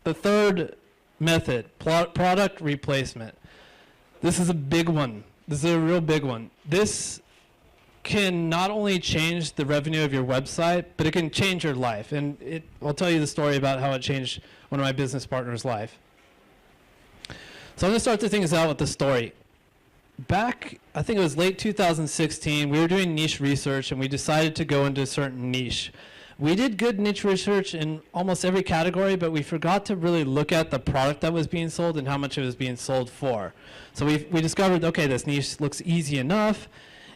The third method, product replacement. This is a big one. This is a real big one. This can not only change the revenue of your website, but it can change your life. And I'll tell you the story about how it changed one of my business partners' life. So I'm going to start the things out with the story. Back, I think it was late 2016, we were doing niche research and we decided to go into a certain niche. We did good niche research in almost every category, but we forgot to really look at the product that was being sold and how much it was being sold for. So we discovered, okay, this niche looks easy enough.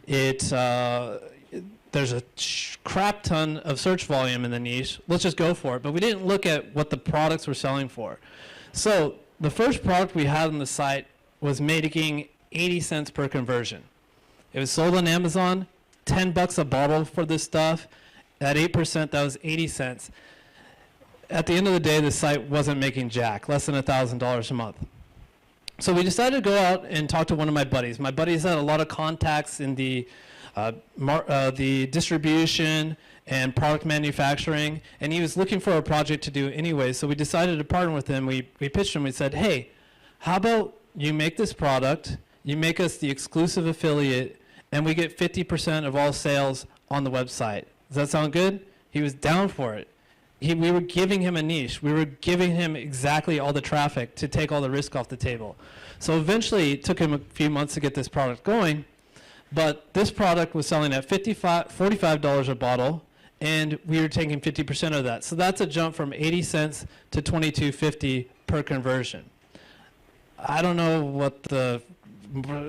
There's a crap ton of search volume in the niche. Let's just go for it. But we didn't look at what the products were selling for. So the first product we had on the site was making 80 cents per conversion. It was sold on Amazon, 10 bucks a bottle for this stuff. At 8%, that was 80 cents. At the end of the day, the site wasn't making jack, less than $1,000 a month. So we decided to go out and talk to one of my buddies. My buddies had a lot of contacts in the distribution and product manufacturing, and he was looking for a project to do anyway. So we decided to partner with him. We pitched him. We said, hey, how about you make this product, you make us the exclusive affiliate, and we get 50% of all sales on the website. Does that sound good? He was down for it. We were giving him a niche. We were giving him exactly all the traffic to take all the risk off the table. So eventually, it took him a few months to get this product going, but this product was selling at $45 a bottle, and we were taking 50% of that. So that's a jump from 80 cents to $22.50 per conversion. I don't know what the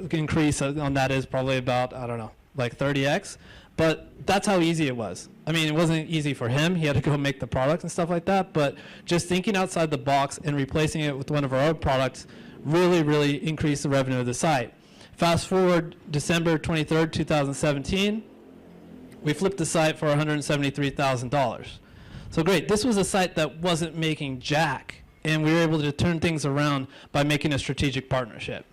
increase on that is, probably about, I don't know, like 30x. But that's how easy it was. I mean, it wasn't easy for him. He had to go make the product and stuff like that. But just thinking outside the box and replacing it with one of our own products really, really increased the revenue of the site. Fast forward December 23rd, 2017, we flipped the site for $173,000. So great. This was a site that wasn't making jack. And we were able to turn things around by making a strategic partnership.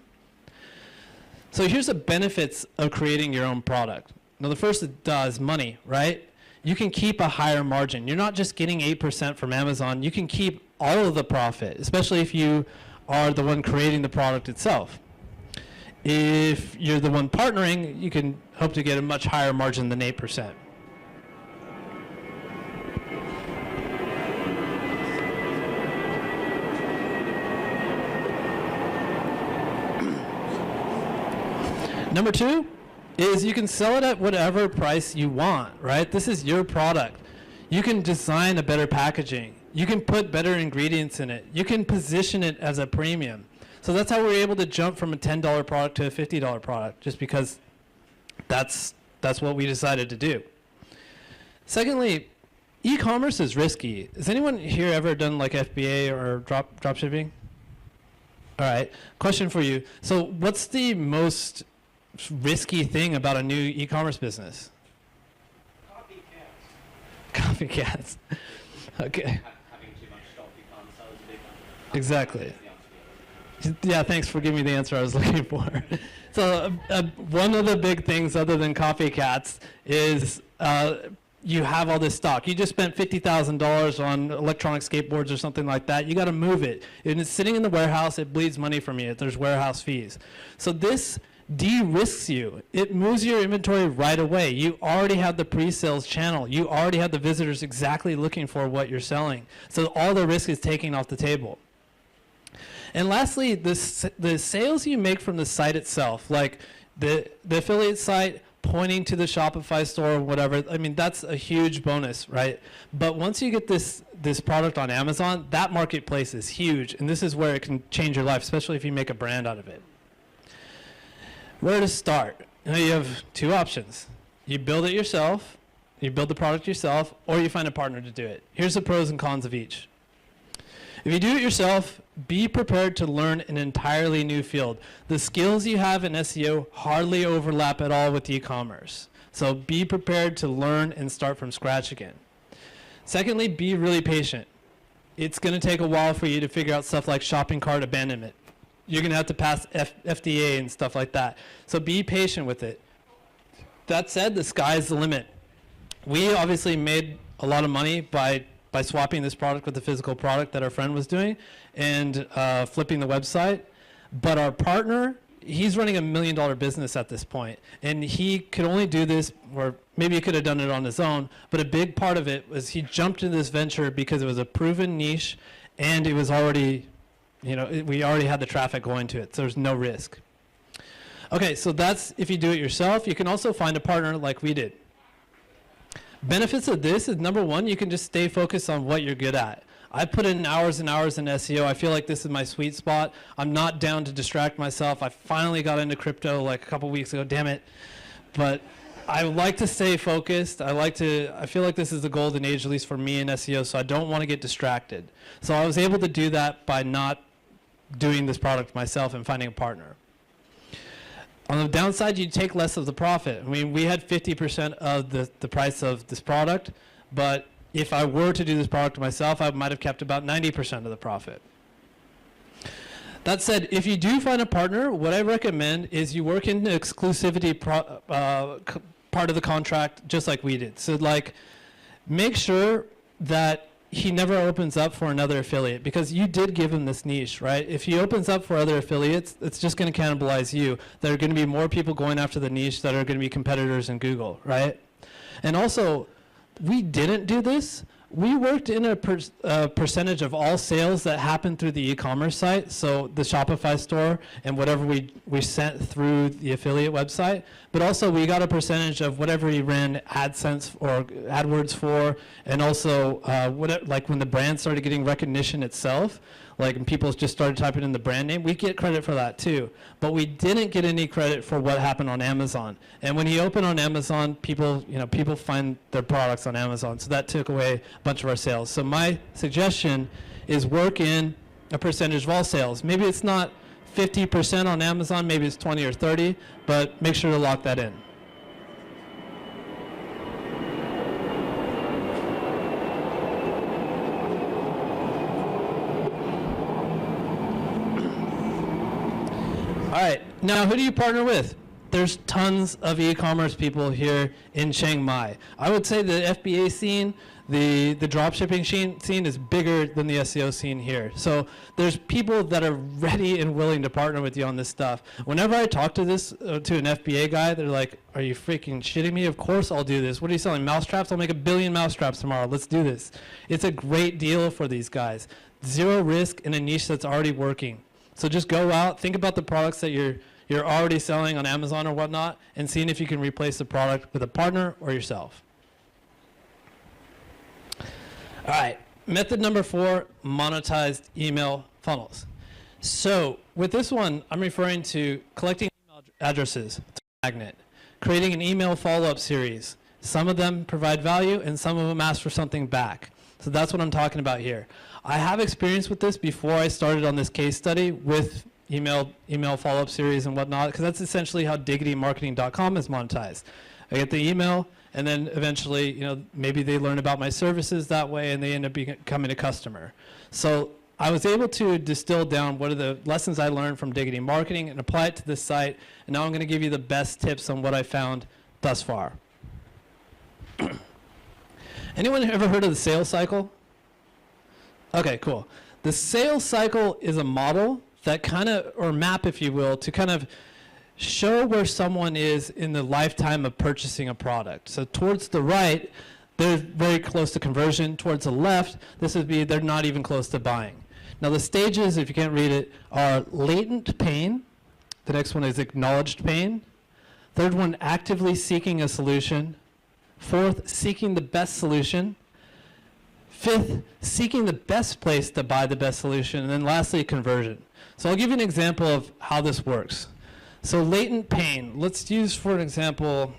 So here's the benefits of creating your own product. Now, the first is money, right? You can keep a higher margin. You're not just getting 8% from Amazon. You can keep all of the profit, especially if you are the one creating the product itself. If you're the one partnering, you can hope to get a much higher margin than 8%. Number two is you can sell it at whatever price you want, right? This is your product. You can design a better packaging. You can put better ingredients in it. You can position it as a premium. So that's how we're able to jump from a $10 product to a $50 product, just because that's what we decided to do. Secondly, e-commerce is risky. Has anyone here ever done like FBA or drop shipping? All right, question for you. So what's the most risky thing about a new e-commerce business? Copycats. Okay. Having too much stock you can't sell as a big one. Exactly. Yeah, thanks for giving me the answer I was looking for. So one of the big things other than copycats is you have all this stock. You just spent $50,000 on electronic skateboards or something like that. You got to move it. And it's sitting in the warehouse. It bleeds money from you. There's warehouse fees. So this de-risks you. It moves your inventory right away. You already have the pre-sales channel. You already have the visitors exactly looking for what you're selling. So all the risk is taken off the table. And lastly, the sales you make from the site itself, like the affiliate site pointing to the Shopify store or whatever, I mean, that's a huge bonus, right? But once you get this product on Amazon, that marketplace is huge. And this is where it can change your life, especially if you make a brand out of it. Where to start? Now you have two options. You build it yourself, you build the product yourself, or you find a partner to do it. Here's the pros and cons of each. If you do it yourself, be prepared to learn an entirely new field. The skills you have in SEO hardly overlap at all with e-commerce. So be prepared to learn and start from scratch again. Secondly, be really patient. It's going to take a while for you to figure out stuff like shopping cart abandonment. You're going to have to pass FDA and stuff like that. So be patient with it. That said, the sky's the limit. We obviously made a lot of money by by swapping this product with the physical product that our friend was doing and flipping the website. But our partner, he's running $1 million business at this point, and he could only do this, or maybe he could have done it on his own, but a big part of it was he jumped into this venture because it was a proven niche, and it was already, we already had the traffic going to it, so there's no risk. Okay, so that's if you do it yourself. You can also find a partner like we did. Benefits of this is, number one, you can just stay focused on what you're good at. I put in hours and hours in SEO. I feel like this is my sweet spot. I'm not down to distract myself. I finally got into crypto like a couple weeks ago, damn it. But I like to stay focused. I feel like this is the golden age, at least for me in SEO, so I don't want to get distracted. So I was able to do that by not doing this product myself and finding a partner. On the downside, you take less of the profit. I mean, we had 50% of the price of this product, but if I were to do this product myself, I might have kept about 90% of the profit. That said, if you do find a partner, what I recommend is you work in the exclusivity part of the contract just like we did. So like, make sure that he never opens up for another affiliate, because you did give him this niche, right? If he opens up for other affiliates, it's just going to cannibalize you. There are going to be more people going after the niche that are going to be competitors in Google, right? And also, we didn't do this. We worked in a percentage of all sales that happened through the e-commerce site, so the Shopify store and whatever we sent through the affiliate website. But also we got a percentage of whatever he ran AdSense or AdWords for, and also like when the brand started getting recognition itself, like when people just started typing in the brand name, we get credit for that too. But we didn't get any credit for what happened on Amazon. And when he opened on Amazon, people find their products on Amazon. So that took away a bunch of our sales. So my suggestion is work in a percentage of all sales. Maybe it's not 50% on Amazon, maybe it's 20 or 30, but make sure to lock that in. All right, now who do you partner with? There's tons of e-commerce people here in Chiang Mai. I would say the FBA scene, the dropshipping scene is bigger than the SEO scene here. So there's people that are ready and willing to partner with you on this stuff. Whenever I talk to this to an FBA guy, they're like, "Are you freaking shitting me? Of course I'll do this. What are you selling? Mousetraps? I'll make 1 billion mousetraps tomorrow. Let's do this." It's a great deal for these guys. Zero risk in a niche that's already working. So just go out, think about the products that you're already selling on Amazon or whatnot, and seeing if you can replace the product with a partner or yourself. All right, method number 4, monetized email funnels. So with this one, I'm referring to collecting email addresses through Magnet, creating an email follow-up series. Some of them provide value, and some of them ask for something back. So that's what I'm talking about here. I have experience with this before I started on this case study with email follow-up series and whatnot, because that's essentially how diggitymarketing.com is monetized. I get the email, and then eventually, maybe they learn about my services that way, and they end up becoming a customer. So I was able to distill down what are the lessons I learned from Diggity Marketing and apply it to this site, and now I'm going to give you the best tips on what I found thus far. Anyone ever heard of the sales cycle? Okay, cool. The sales cycle is a model that or map, if you will, to kind of show where someone is in the lifetime of purchasing a product. So towards the right, they're very close to conversion. Towards the left, this would be they're not even close to buying. Now the stages, if you can't read it, are latent pain. The next one is acknowledged pain. Third one, actively seeking a solution. Fourth, seeking the best solution. Fifth, seeking the best place to buy the best solution. And then lastly, conversion. So I'll give you an example of how this works. So latent pain, let's use for an example,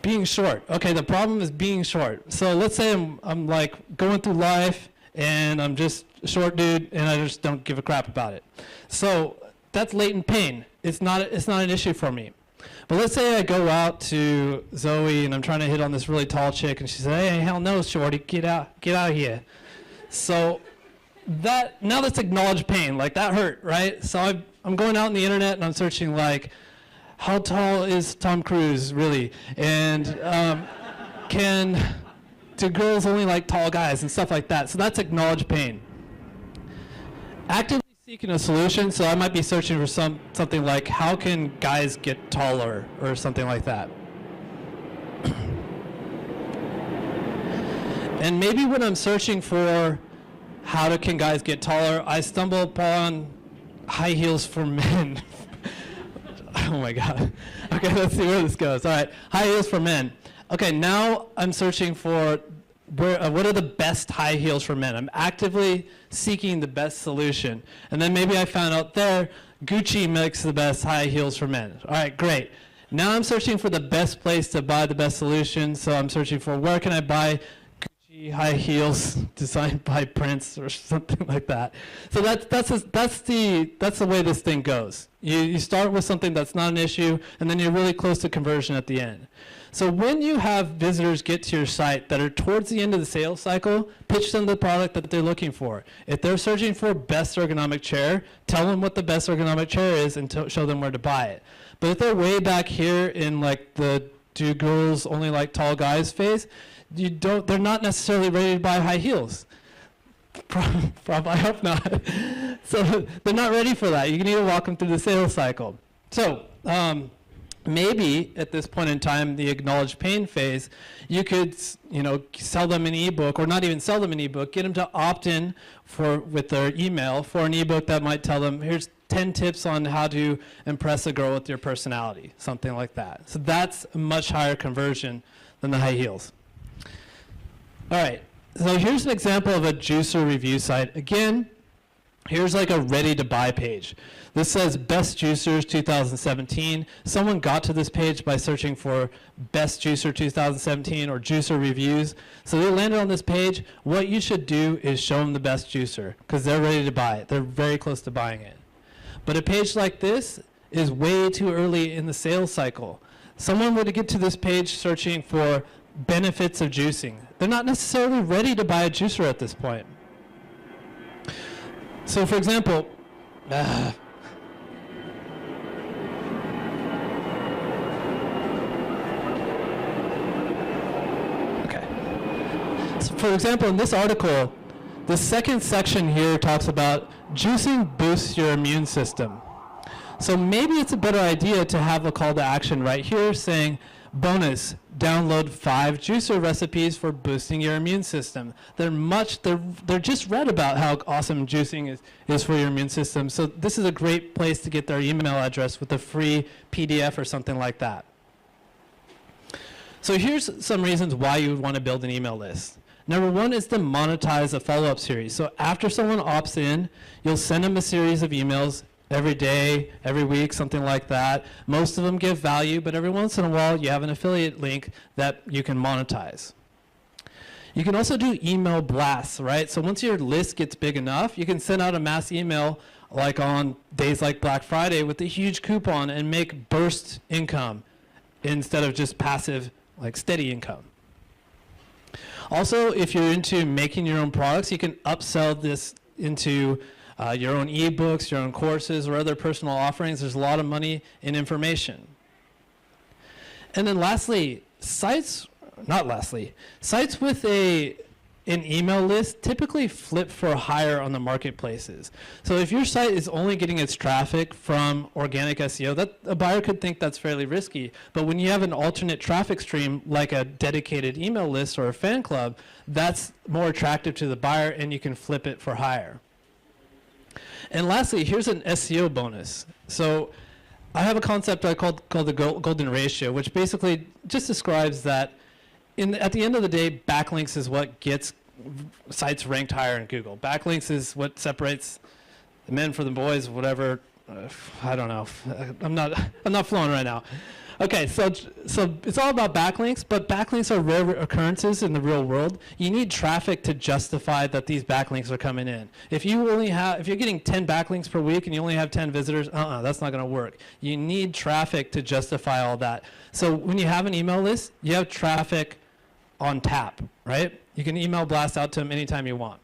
being short. Okay, the problem is being short. So let's say I'm like going through life and I'm just a short dude and I just don't give a crap about it. So that's latent pain. It's not an issue for me. But let's say I go out to Zoe and I'm trying to hit on this really tall chick and she says, "Hey, hell no, shorty, get out of here." So now that's acknowledged pain, like that hurt, right? So I'm going out on the internet and I'm searching like, how tall is Tom Cruise really? And can do girls only like tall guys and stuff like that? So that's acknowledge pain. Actively seeking a solution, so I might be searching for something like how can guys get taller or something like that. And maybe when I'm searching for can guys get taller, I stumble upon high heels for men. Oh my God. Okay, let's see where this goes. All right, high heels for men. Okay, now I'm searching for what are the best high heels for men. I'm actively seeking the best solution. And then maybe I found out there, Gucci makes the best high heels for men. All right, great. Now I'm searching for the best place to buy the best solution. So I'm searching for where can I buy Gucci high heels designed by Prince or something like that. So that's the way this thing goes. You start with something that's not an issue, and then you're really close to conversion at the end. So when you have visitors get to your site that are towards the end of the sales cycle, pitch them the product that they're looking for. If they're searching for best ergonomic chair, tell them what the best ergonomic chair is and show them where to buy it. But if they're way back here in like the do girls only like tall guys phase, they're not necessarily ready to buy high heels. Probably, I hope not. So they're not ready for that. You need to walk them through the sales cycle. So maybe at this point in time, the acknowledge pain phase, you could sell them an ebook, or not even sell them an ebook, get them to opt in with their email for an ebook that might tell them, here's 10 tips on how to impress a girl with your personality, something like that. So that's a much higher conversion than the high heels. All right, so here's an example of a juicer review site. Again, here's like a ready to buy page. This says best juicers 2017. Someone got to this page by searching for best juicer 2017 or juicer reviews. So they landed on this page. What you should do is show them the best juicer because they're ready to buy it. They're very close to buying it. But a page like this is way too early in the sales cycle. Someone would get to this page searching for benefits of juicing. They're not necessarily ready to buy a juicer at this point. So for example, for example, in this article, the second section here talks about juicing boosts your immune system. So maybe it's a better idea to have a call to action right here saying, bonus, download 5 juicer recipes for boosting your immune system. They're just read about how awesome juicing is for your immune system. So this is a great place to get their email address with a free PDF or something like that. So here's some reasons why you would want to build an email list. Number one is to monetize a follow-up series. So after someone opts in, you'll send them a series of emails every day, every week, something like that. Most of them give value, but every once in a while you have an affiliate link that you can monetize. You can also do email blasts, right? So once your list gets big enough, you can send out a mass email like on days like Black Friday with a huge coupon and make burst income instead of just passive, like steady income. Also, if you're into making your own products, you can upsell this into your own ebooks, your own courses, or other personal offerings. There's a lot of money in information. And then lastly, sites with an email list typically flip for higher on the marketplaces. So if your site is only getting its traffic from organic SEO, that a buyer could think that's fairly risky. But when you have an alternate traffic stream like a dedicated email list or a fan club, that's more attractive to the buyer and you can flip it for higher. And lastly, here's an SEO bonus. So I have a concept called the golden ratio, which basically just describes that at the end of the day, backlinks is what gets sites ranked higher in Google. Backlinks is what separates the men from the boys, whatever. I don't know. I'm not flowing right now. Okay, so it's all about backlinks, but backlinks are rare occurrences in the real world. You need traffic to justify that these backlinks are coming in. If you're getting 10 backlinks per week and you only have 10 visitors, that's not going to work. You need traffic to justify all that. So when you have an email list, you have traffic on tap, right? You can email blast out to them anytime you want.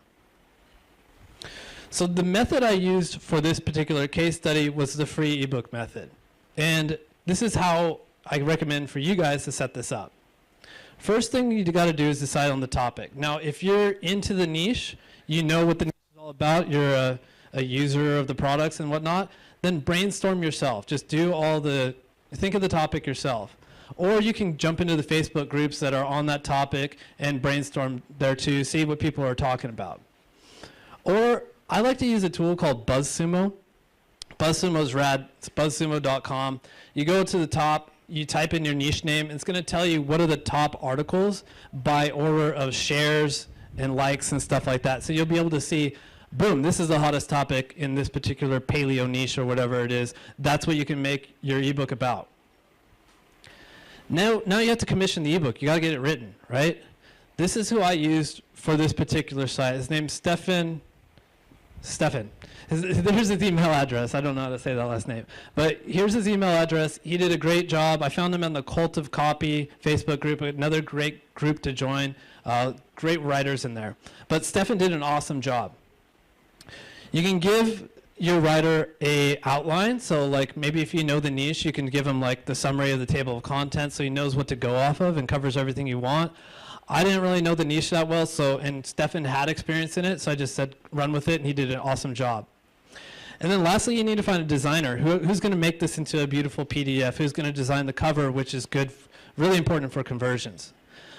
So the method I used for this particular case study was the free ebook method. And this is how I recommend for you guys to set this up. First thing you got to do is decide on the topic. Now, if you're into the niche, you know what the niche is all about, you're a user of the products and whatnot, then brainstorm yourself. Just think of the topic yourself. Or you can jump into the Facebook groups that are on that topic and brainstorm there too, see what people are talking about. Or I like to use a tool called BuzzSumo. BuzzSumo is rad. It's buzzsumo.com. You go to the top, you type in your niche name, and it's going to tell you what are the top articles by order of shares and likes and stuff like that. So you'll be able to see, boom, this is the hottest topic in this particular paleo niche or whatever it is. That's what you can make your ebook about. Now you have to commission the ebook. You got to get it written, right? This is who I used for this particular site. His name's Stefan. There's his email address. I don't know how to say that last name. But here's his email address. He did a great job. I found him on the Cult of Copy Facebook group, another great group to join. Great writers in there. But Stefan did an awesome job. You can give your writer a outline. So like maybe if you know the niche, you can give him like the summary of the table of contents so he knows what to go off of and covers everything you want. I didn't really know the niche that well, and Stefan had experience in it, so I just said run with it, and he did an awesome job. And then lastly, you need to find a designer who's going to make this into a beautiful PDF, who's going to design the cover, which is good, really important for conversions.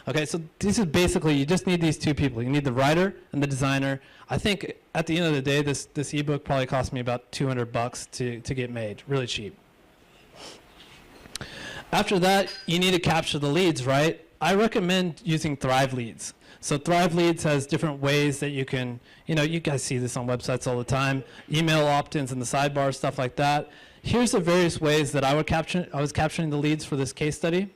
Okay, so this is basically, you just need these two people. You need the writer and the designer. I think at the end of the day, this ebook probably cost me about $200 to get made, really cheap. After that, you need to capture the leads, right? I recommend using Thrive Leads. So Thrive Leads has different ways that you can, you guys see this on websites all the time, email opt-ins in the sidebar, stuff like that. Here's the various ways that I was capturing the leads for this case study.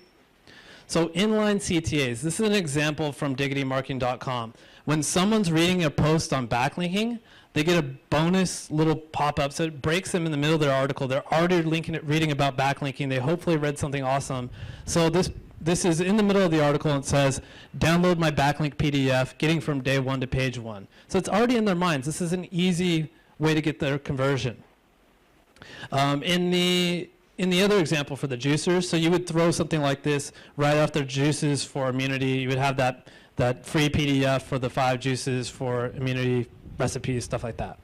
So inline CTAs, this is an example from diggitymarketing.com. When someone's reading a post on backlinking, they get a bonus little pop-up, so it breaks them in the middle of their article. They're already reading about backlinking. They hopefully read something awesome. So this is in the middle of the article, and it says, download my backlink PDF, getting from day 1 to page 1. So it's already in their minds. This is an easy way to get their conversion. In the other example for the juicers, so you would throw something like this right after juices for immunity. You would have that free PDF for the 5 juices for immunity recipes, stuff like that.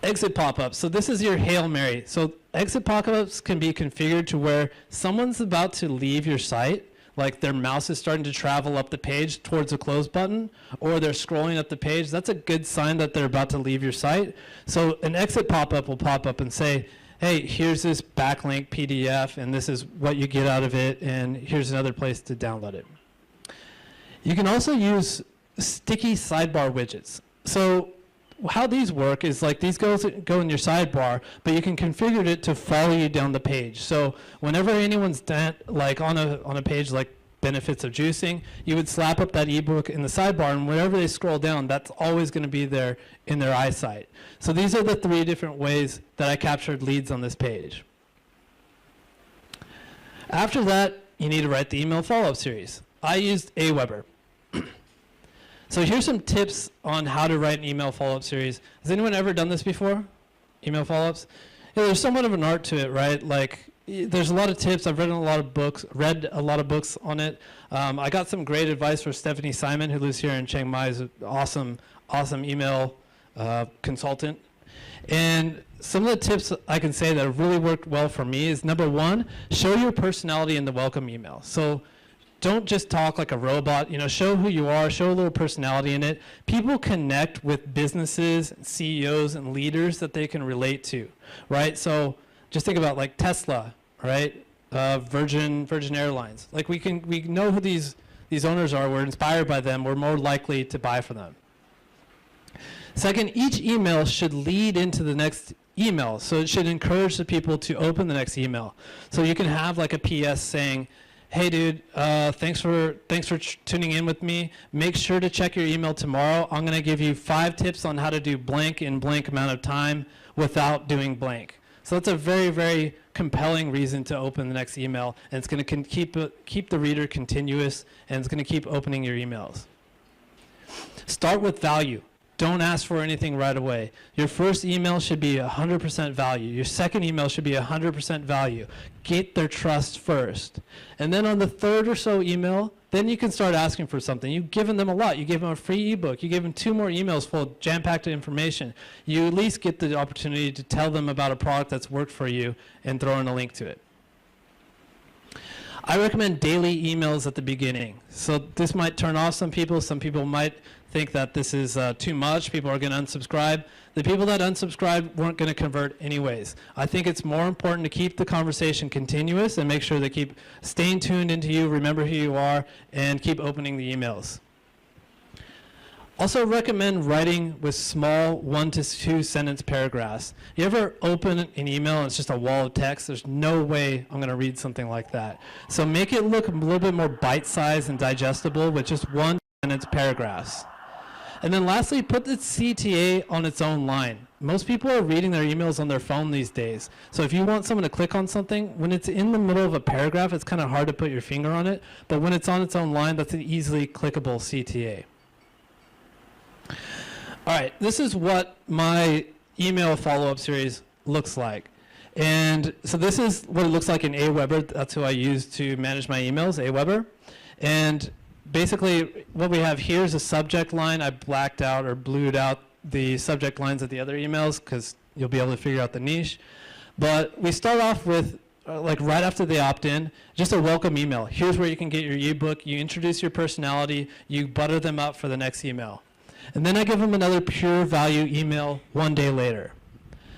Exit pop-ups. So this is your Hail Mary. So exit pop-ups can be configured to where someone's about to leave your site, like their mouse is starting to travel up the page towards the close button, or they're scrolling up the page. That's a good sign that they're about to leave your site. So an exit pop-up will pop up and say, hey, here's this backlink PDF, and this is what you get out of it, and here's another place to download it. You can also use sticky sidebar widgets. So how these work is like these go in your sidebar, but you can configure it to follow you down the page. So whenever anyone's like on a page like benefits of juicing, you would slap up that ebook in the sidebar, and whenever they scroll down, that's always going to be there in their eyesight. So these are the 3 different ways that I captured leads on this page. After that, you need to write the email follow-up series. I used Aweber. So here's some tips on how to write an email follow-up series. Has anyone ever done this before? Email follow-ups? Yeah, there's somewhat of an art to it, right? Like, there's a lot of tips. I've read a lot of books on it. I got some great advice from Stephanie Simon, who lives here in Chiang Mai, is an awesome email consultant. And some of the tips I can say that have really worked well for me is, number 1, show your personality in the welcome email. So don't just talk like a robot, show who you are, show a little personality in it. People connect with businesses, CEOs, and leaders that they can relate to, right? So just think about like Tesla, right? Virgin Airlines. Like we know who these owners are, we're inspired by them, we're more likely to buy from them. Second, each email should lead into the next email. So it should encourage the people to open the next email. So you can have like a PS saying, hey dude, thanks for tuning in with me. Make sure to check your email tomorrow. I'm going to give you 5 tips on how to do blank in blank amount of time without doing blank. So that's a very, very compelling reason to open the next email, and it's going to keep the reader continuous, and it's going to keep opening your emails. Start with value. don't ask for anything right away. Your first email should be 100% value. Your second email should be 100% value. Get their trust first. And then on the third or so email, then you can start asking for something. You've given them a lot. You gave them a free ebook. You gave them 2 more emails full of jam-packed information. You at least get the opportunity to tell them about a product that's worked for you and throw in a link to it. I recommend daily emails at the beginning. So this might turn off some people. Some people might think that this is too much. People are going to unsubscribe. The people that unsubscribe weren't going to convert anyways. I think it's more important to keep the conversation continuous and make sure they keep staying tuned into you, remember who you are, and keep opening the emails. Also recommend writing with small 1 to 2 sentence paragraphs. You ever open an email and it's just a wall of text? There's no way I'm going to read something like that. So make it look a little bit more bite-sized and digestible with just 1 sentence paragraphs. And then lastly, put the CTA on its own line. Most people are reading their emails on their phone these days. So if you want someone to click on something, when it's in the middle of a paragraph, it's kind of hard to put your finger on it. But when it's on its own line, that's an easily clickable CTA. All right, this is what my email follow-up series looks like. And so this is what it looks like in Aweber. That's who I use to manage my emails, Aweber. And basically, what we have here is a subject line. I blacked out or blued out the subject lines of the other emails because you'll be able to figure out the niche. But we start off with, like right after they opt in, just a welcome email. Here's where you can get your ebook. You introduce your personality. You butter them up for the next email. And then I give them another pure value email 1 day later.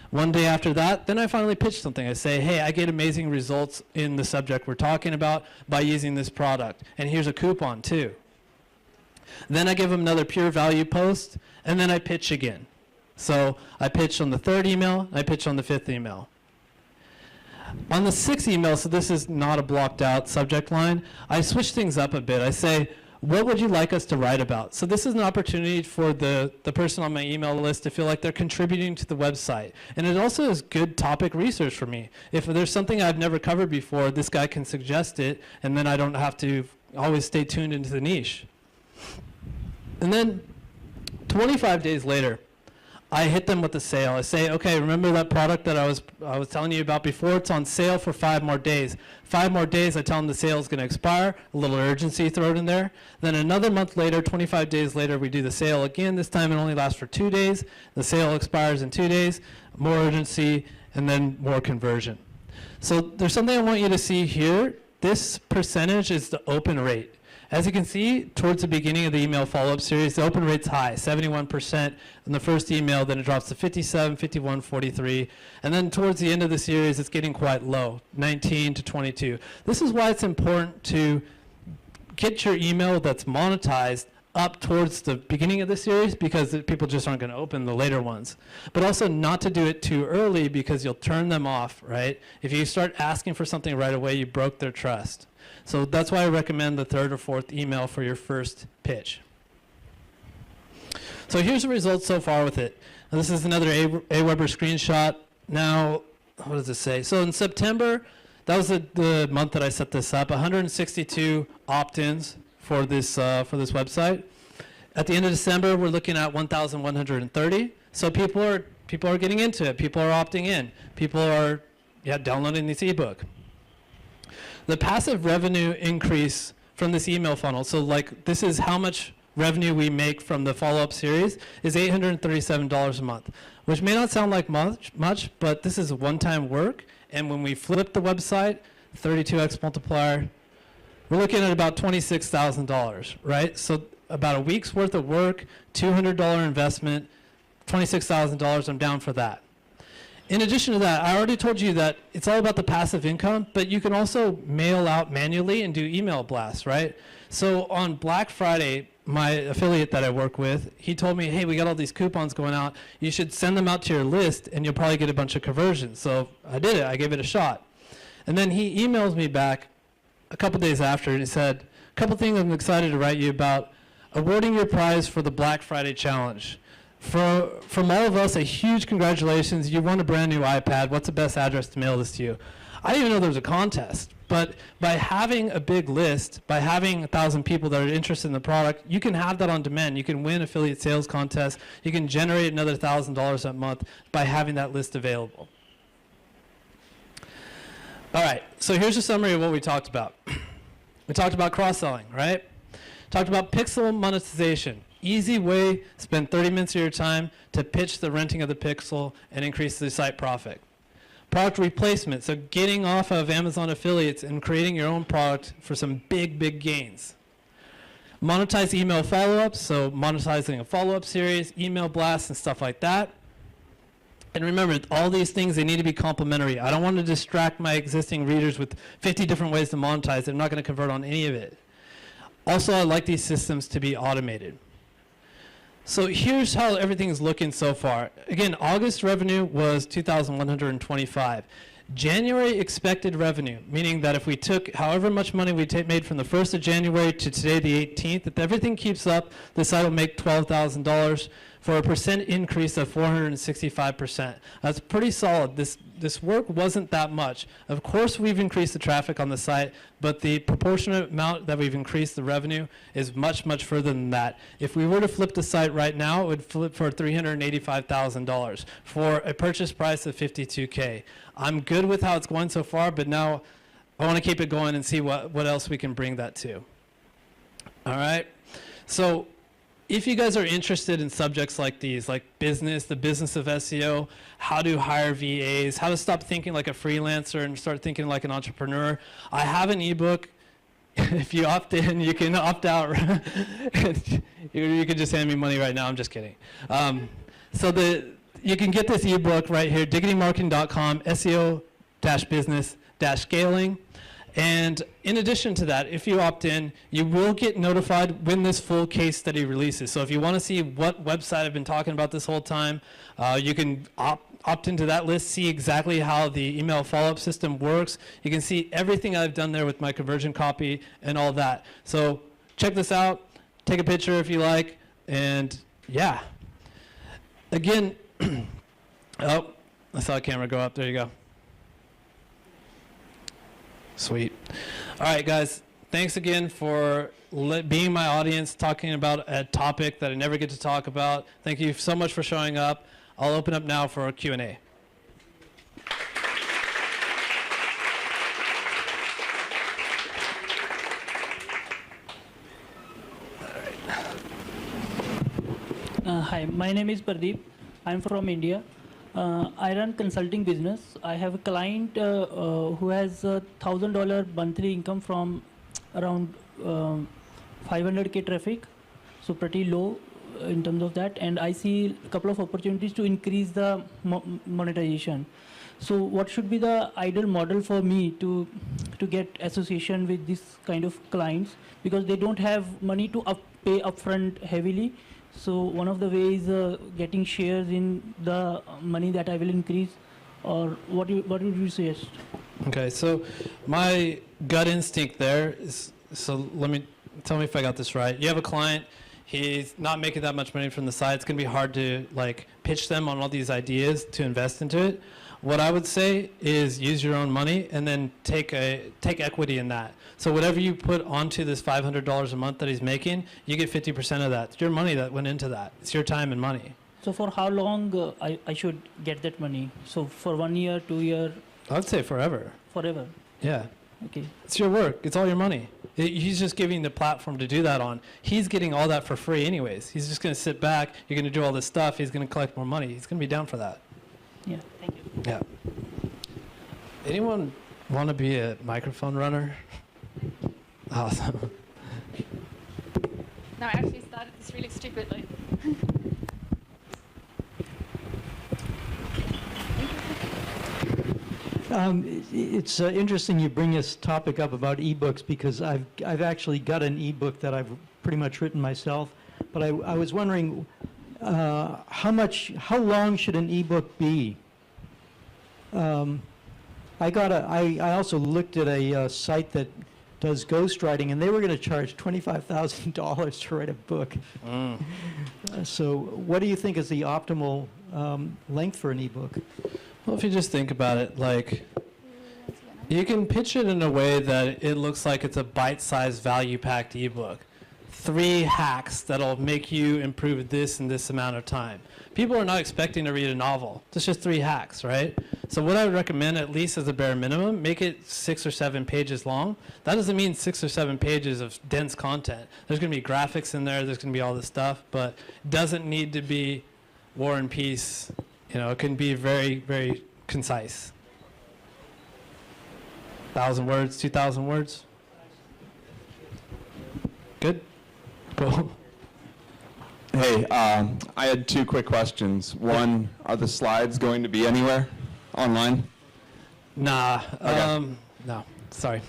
1 day after that, then I finally pitch something. I say, hey, I get amazing results in the subject we're talking about by using this product. And here's a coupon too. Then I give them another pure value post, and then I pitch again. So I pitch on the 3rd email, I pitch on the 5th email. On the 6th email, so this is not a blocked out subject line, I switch things up a bit. I say, what would you like us to write about? So this is an opportunity for the person on my email list to feel like they're contributing to the website. And it also is good topic research for me. If there's something I've never covered before, this guy can suggest it, and then I don't have to always stay tuned into the niche. And then 25 days later, I hit them with a sale. I say, okay, remember that product that I was telling you about before? It's on sale for 5 more days. 5 more days, I tell them the sale is going to expire, a little urgency thrown in there. Then another month later, 25 days later, we do the sale again. This time it only lasts for 2 days. The sale expires in 2 days, more urgency, and then more conversion. So there's something I want you to see here. This percentage is the open rate. As you can see, towards the beginning of the email follow-up series, the open rate's high, 71% in the first email, then it drops to 57, 51, 43, and then towards the end of the series, it's getting quite low, 19 to 22. This is why it's important to get your email that's monetized up towards the beginning of the series, because people just aren't going to open the later ones. But also not to do it too early, because you'll turn them off, right? If you start asking for something right away, you broke their trust. So that's why I recommend the 3rd or 4th email for your first pitch. So here's the results so far with it. Now this is another Aweber screenshot. Now, what does it say? So in September, that was the month that I set this up, 162 opt-ins for this website. At the end of December, we're looking at 1,130. So people are getting into it. People are opting in. People are downloading this ebook. The passive revenue increase from this email funnel, so like this is how much revenue we make from the follow-up series, is $837 a month, which may not sound like much, but this is one-time work. And when we flip the website, 32x multiplier, we're looking at about $26,000, right? So about a week's worth of work, $200 investment, $26,000, I'm down for that. In addition to that, I already told you that it's all about the passive income, but you can also mail out manually and do email blasts, right? So on Black Friday, my affiliate that I work with, he told me, hey, we got all these coupons going out. You should send them out to your list, and you'll probably get a bunch of conversions. So I did it. I gave it a shot. And then he emails me back a couple days after, and he said, a couple things I'm excited to write you about. Awarding your prize for the Black Friday challenge. From all of us, a huge congratulations. You won a brand new iPad. What's the best address to mail this to you? I didn't even know there was a contest, But by having a big list, by having 1,000 people that are interested in the product, you can have that on demand. You can win affiliate sales contests. You can generate another $1,000 a month by having that list available. All right, so here's a summary of what we talked about. We talked about cross-selling, right? Talked about pixel monetization. Easy way, spend 30 minutes of your time to pitch the renting of the pixel and increase the site profit. Product replacement, so getting off of Amazon affiliates and creating your own product for some big, big gains. Monetize email follow-ups, so monetizing a follow-up series, email blasts, and stuff like that. And remember, all these things, they need to be complementary. I don't want to distract my existing readers with 50 different ways to monetize. I'm not going to convert on any of it. Also, I like these systems to be automated. So here's how everything's looking so far. Again, August revenue was $2,125. January expected revenue, meaning that if we took however much money we made from the 1st of January to today, the 18th, if everything keeps up, the site will make $12,000 for a percent increase of 465%. That's pretty solid. This work wasn't that much. Of course, we've increased the traffic on the site, but the proportionate amount that we've increased the revenue is much, much further than that. If we were to flip the site right now, it would flip for $385,000 for a purchase price of $52K. I'm good with how it's going so far, but now I want to keep it going and see what else we can bring that to. All right? So if you guys are interested in subjects like these, like business, the business of SEO, how to hire VAs, how to stop thinking like a freelancer and start thinking like an entrepreneur, I have an ebook. If you opt in, you can opt out. You can just hand me money right now. I'm just kidding. You can get this ebook right here, diggitymarketing.com, SEO-business-scaling. And in addition to that, if you opt in, you will get notified when this full case study releases. So if you want to see what website I've been talking about this whole time, you can opt into that list, see exactly how the email follow-up system works. You can see everything I've done there with my conversion copy and all that. So check this out, take a picture if you like, and yeah. Again, oh, I saw a camera go up. There you go. Sweet. All right, guys. Thanks again for being my audience, talking about a topic that I never get to talk about. Thank you so much for showing up. I'll open up now for a Q&A. Hi, my name is Pradeep. I'm from India. I run consulting business. I have a client who has $1,000 monthly income from around 500K traffic, so pretty low in terms of that. And I see a couple of opportunities to increase the monetization. So what should be the ideal model for me to get association with this kind of clients, because they don't have money to pay upfront heavily. So one of the ways getting shares in the money that I will increase, or what would you suggest? Okay, so my gut instinct there is, so tell me if I got this right. You have a client, he's not making that much money from the site. It's going to be hard to like pitch them on all these ideas to invest into it. What I would say is use your own money and then take equity in that. So whatever you put onto this $500 a month that he's making, you get 50% of that. It's your money that went into that. It's your time and money. So for how long I should get that money? So for 1 year, 2 years? I would say forever. Forever? Yeah. Okay. It's your work. It's all your money. He's just giving the platform to do that on. He's getting all that for free anyways. He's just going to sit back. You're going to do all this stuff. He's going to collect more money. He's going to be down for that. Yeah, thank you. Yeah. Anyone want to be a microphone runner? Awesome. No, I actually started this really stupidly. It's interesting you bring this topic up about ebooks, because I've actually got an ebook that I've pretty much written myself. But I was wondering how long should an ebook be? I also looked at a site that does ghostwriting, and they were going to charge $25,000 to write a book. So what do you think is the optimal length for an ebook? Well, if you just think about it, like, You can pitch it in a way that it looks like it's a bite-sized, value-packed ebook. 3 hacks that'll make you improve this in this amount of time. People are not expecting to read a novel. It's just 3 hacks, right? So what I would recommend, at least as a bare minimum, make it 6 or 7 pages long. That doesn't mean 6 or 7 pages of dense content. There's going to be graphics in there. There's going to be all this stuff, but it doesn't need to be War and Peace. You know, it can be very, very concise. 1,000 words, 2,000 words. Good? Cool. Hey, I had 2 quick questions. One, are the slides going to be anywhere online? Nah. Okay. No. Sorry.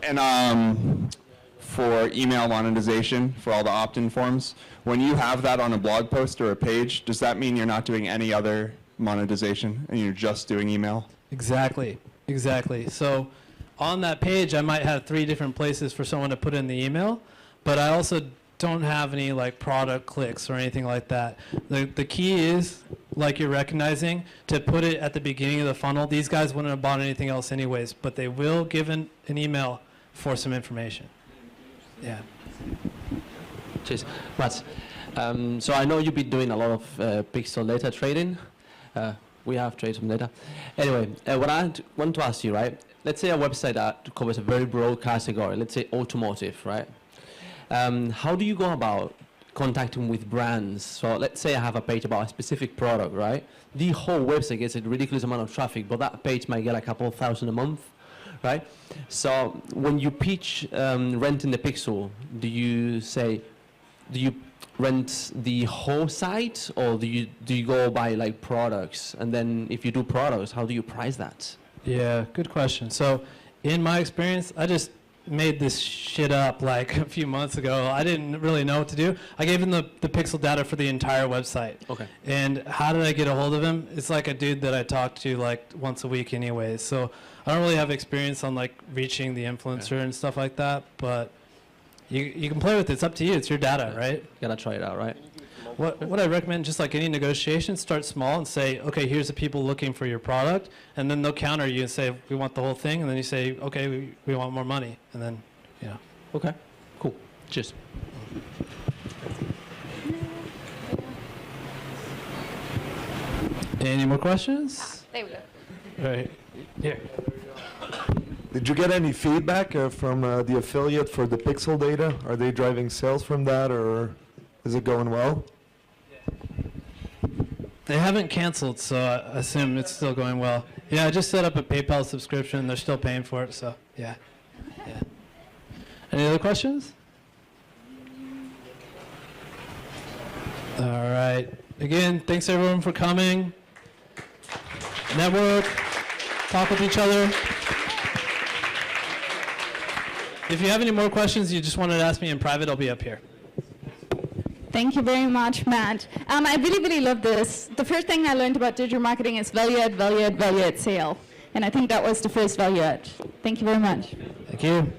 And for email monetization, for all the opt-in forms, when you have that on a blog post or a page, does that mean you're not doing any other monetization and you're just doing email? Exactly. So on that page, I might have 3 different places for someone to put in the email, but I also don't have any like product clicks or anything like that. The key is, like you're recognizing, to put it at the beginning of the funnel. These guys wouldn't have bought anything else anyways, but they will give an email for some information. Yeah. Cheers. Mats, so I know you've been doing a lot of pixel data trading. We have traded some data. Anyway, what I want to ask you, right? Let's say a website that covers a very broad category, let's say automotive, right? How do you go about contacting with brands? So let's say I have a page about a specific product, right? The whole website gets a ridiculous amount of traffic, but that page might get a couple of thousand a month, right? So when you pitch renting the pixel, do you rent the whole site, or do you go by like products? And then if you do products, how do you price that? Yeah, good question. So in my experience, I just made this shit up like a few months ago. I didn't really know what to do. I gave him the pixel data for the entire website. Okay. And how did I get a hold of him? It's like a dude that I talk to like once a week anyways. So I don't really have experience on like reaching the influencer and stuff like that, but you can play with it. It's up to you. It's your data, right? Gotta try it out, right? What I recommend, just like any negotiation, start small and say, okay, here's the people looking for your product, and then they'll counter you and say, we want the whole thing, and then you say, okay, we want more money, and then, yeah. Okay, cool. Cheers. Any more questions? There we go. All right, here. Did you get any feedback from the affiliate for the pixel data? Are they driving sales from that, or is it going well? They haven't canceled, so I assume it's still going well. Yeah, I just set up a PayPal subscription. They're still paying for it, so yeah. Any other questions? All right. Again, thanks everyone for coming. Network, talk with each other. If you have any more questions you just wanted to ask me in private, I'll be up here. Thank you very much, Matt. I really love this. The first thing I learned about digital marketing is value add, sale. And I think that was the first value add. Thank you very much. Thank you.